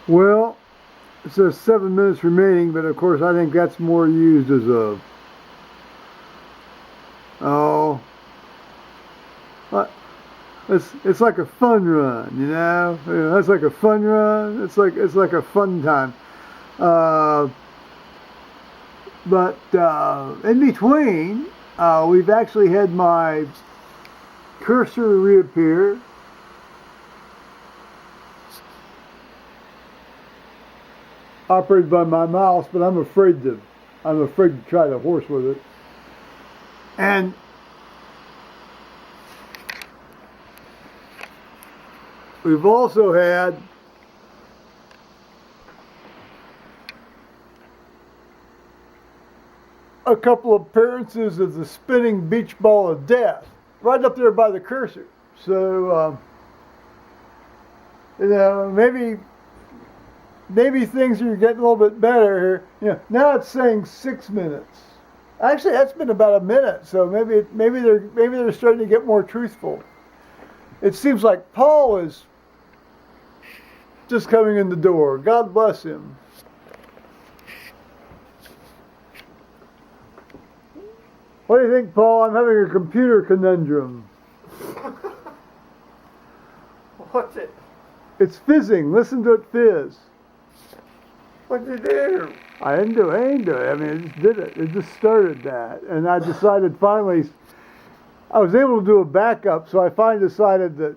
Well, it says 7 minutes remaining, but of course I think that's more used as a oh, uh, it's like a fun run, you know. That's like a fun run. It's like a fun time. Uh, but in between, we've actually had my cursor reappear. Operated by my mouse, but I'm afraid to try the horse with it. And we've also had a couple of appearances of the spinning beach ball of death right up there by the cursor. So, maybe things are getting a little bit better here. Now it's saying 6 minutes. Actually, that's been about a minute, so maybe they're starting to get more truthful. It seems like Paul is just coming in the door. God bless him. What do you think, Paul? I'm having a computer conundrum. What's it? It's fizzing. Listen to it fizz. What'd you do? I didn't do it. I mean, it just did it. It just started that. And I decided finally, I was able to do a backup, so I finally decided that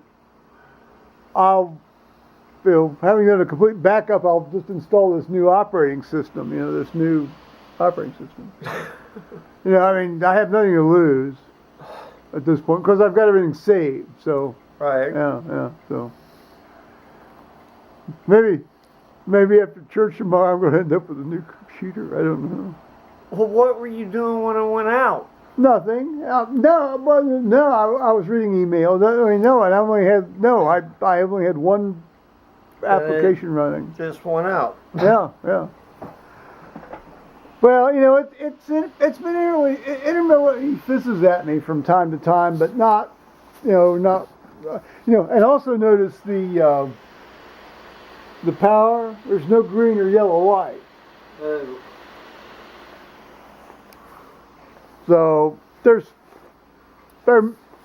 having done a complete backup, I'll just install this new operating system, this new operating system. I mean, I have nothing to lose at this point because I've got everything saved. So, Right. yeah. So, maybe after church tomorrow, I'm going to end up with a new computer. I don't know. Well, what were you doing when I went out? Nothing. I was reading emails. I only had one application running. Just went out. Yeah. Well, it's been intermittently fizzes at me from time to time, but not. And also notice the power. There's no green or yellow light. So there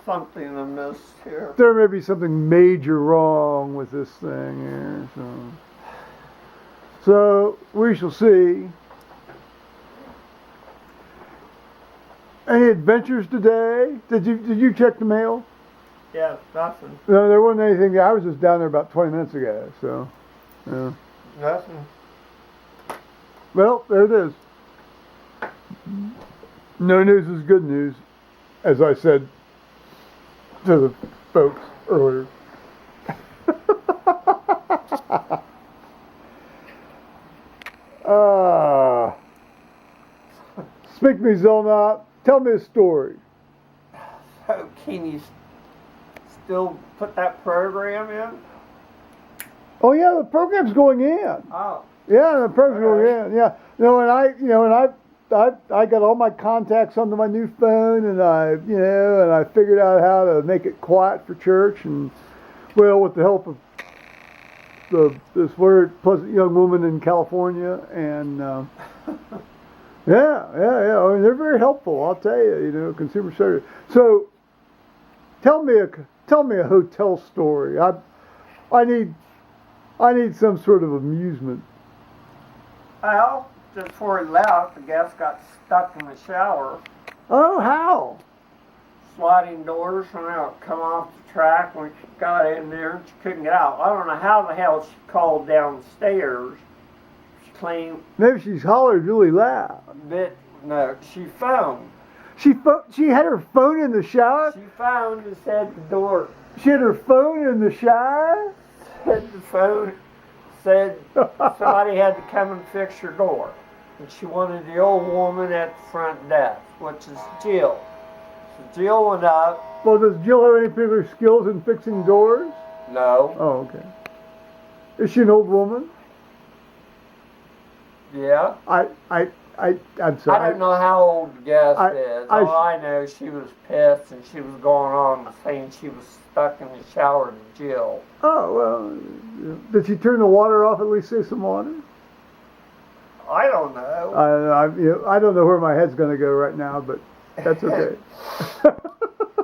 Something amiss here. there may be something major wrong with this thing here. So we shall see. Any adventures today? Did you check the mail? Yeah, nothing. No, there wasn't anything. I was just down there about 20 minutes ago. So, yeah. Nothing. Well, there it is. No news is good news, as I said to the folks earlier. Speak me, Zolnot. Tell me a story. So, can you still put that program in? Oh yeah, the program's going in. Oh. Yeah, the program's going in. Yeah. I got all my contacts onto my new phone, and I figured out how to make it quiet for church, and with the help of this very pleasant young woman in California, and yeah. I mean, they're very helpful. I'll tell you. Consumer service. So, tell me a hotel story. I need some sort of amusement. Well, just before he left, the guest got stuck in the shower. Oh, how? Sliding doors and out, come off the track. When she got in there, she couldn't get out. I don't know how the hell she called downstairs. She claimed Maybe she's hollered really loud. that no, she phoned. She had her phone in the shower. She phoned and said the door. She had her phone in the shower. Said the phone said somebody had to come and fix her door, and she wanted the old woman at the front desk, which is Jill. So Jill went up. Well, does Jill have any particular skills in fixing doors? No. Oh, okay. Is she an old woman? Yeah. I'm sorry. I don't know how old the guest I- is. I- All I know, she was pissed and she was going on and saying she was stuck in the shower to Jill. Oh, well, did she turn the water off, at least save some water? I don't know. I don't know where my head's going to go right now, but that's okay.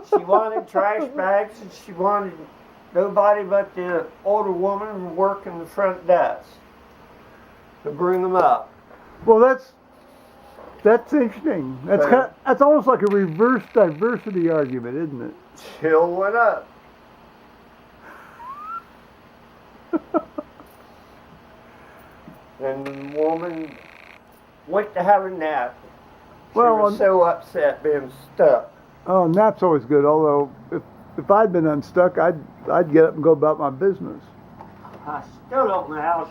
She wanted trash bags and she wanted nobody but the older woman working the front desk to bring them up. Well, that's interesting. That's almost like a reverse diversity argument, isn't it? Jill went up. And the woman went to have a nap. She was so upset being stuck. Oh, nap's always good. Although if I'd been unstuck, I'd get up and go about my business. I still don't know how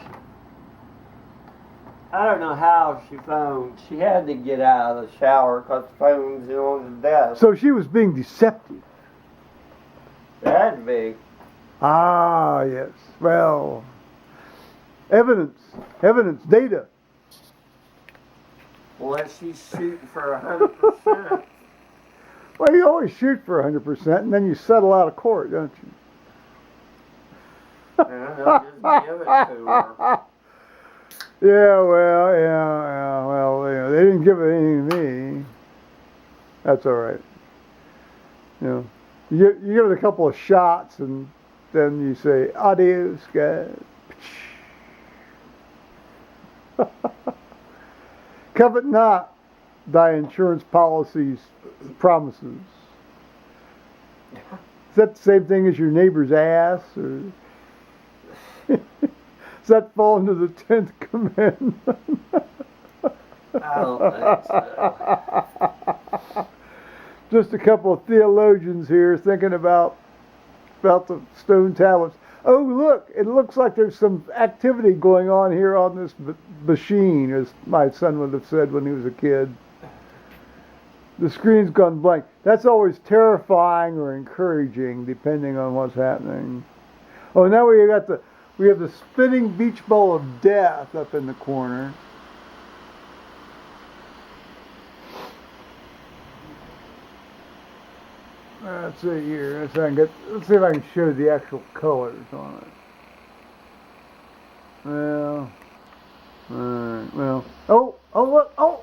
I don't know how she phoned. She had to get out of the shower because the phone's on the desk. So she was being deceptive. It had to be. Ah, yes. Well, evidence, data. Unless she's shooting for 100%. Well, you always shoot for 100%, and then you settle out of court, don't you? Yeah, they'll just give it to her. Yeah, well, they didn't give it anything to me. That's all right. You give it a couple of shots, and then you say, adios, guys. Covet not thy insurance policy's promises. Is that the same thing as your neighbor's ass, or does that fall into the 10th commandment? I don't think so. Just a couple of theologians here thinking about the stone tablets. Oh, look, it looks like there's some activity going on here on this machine, as my son would have said when he was a kid. The screen's gone blank. That's always terrifying or encouraging, depending on what's happening. Oh, now we have the spinning beach ball of death up in the corner. Let's see here. Let's see if I can show the actual colors on it. Well, alright, well. Oh,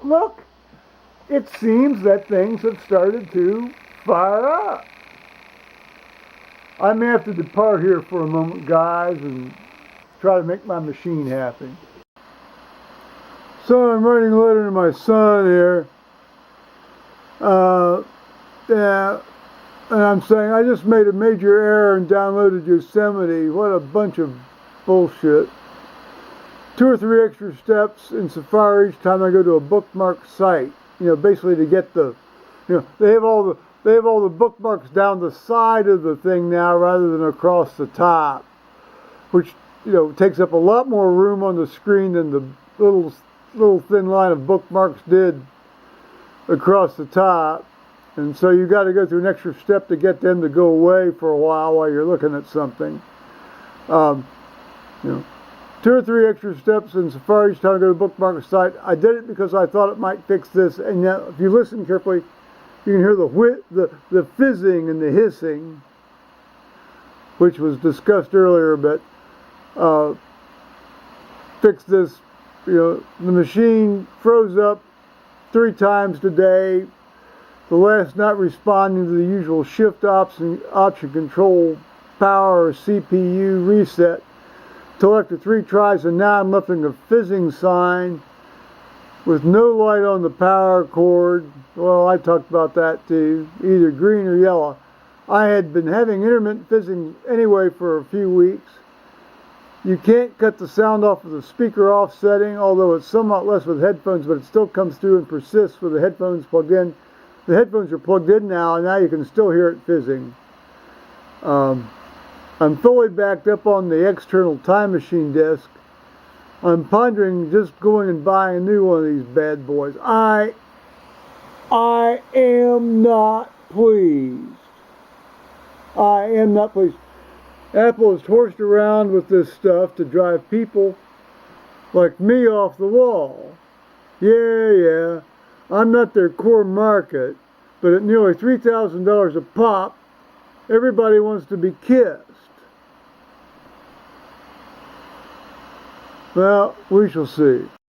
look! It seems that things have started to fire up. I may have to depart here for a moment, guys, and try to make my machine happy. So I'm writing a letter to my son here. Yeah. And I'm saying, I just made a major error and downloaded Yosemite. What a bunch of bullshit. 2 or 3 extra steps in Safari each time I go to a bookmark site. Basically to get they have all the bookmarks down the side of the thing now rather than across the top, which takes up a lot more room on the screen than the little thin line of bookmarks did across the top. And so you got to go through an extra step to get them to go away for a while you're looking at something. 2 or 3 extra steps in Safari each time I go to bookmark a site. I did it because I thought it might fix this. And now, if you listen carefully, you can hear the fizzing and the hissing, which was discussed earlier. But fix this. The machine froze up 3 times today. The last not responding to the usual shift option control power or CPU reset till after 3 tries, and now I'm left in a fizzing sign with no light on the power cord. Well, I talked about that too, either green or yellow. I had been having intermittent fizzing anyway for a few weeks. You can't cut the sound off of the speaker off setting, although it's somewhat less with headphones, but it still comes through and persists with the headphones plugged in. The headphones are plugged in now, and now you can still hear it fizzing. I'm fully backed up on the external time machine disk. I'm pondering just going and buying a new one of these bad boys. I am not pleased. I am not pleased. Apple has horsed around with this stuff to drive people like me off the wall. Yeah. I'm not their core market, but at nearly $3,000 a pop, everybody wants to be kissed. Well, we shall see.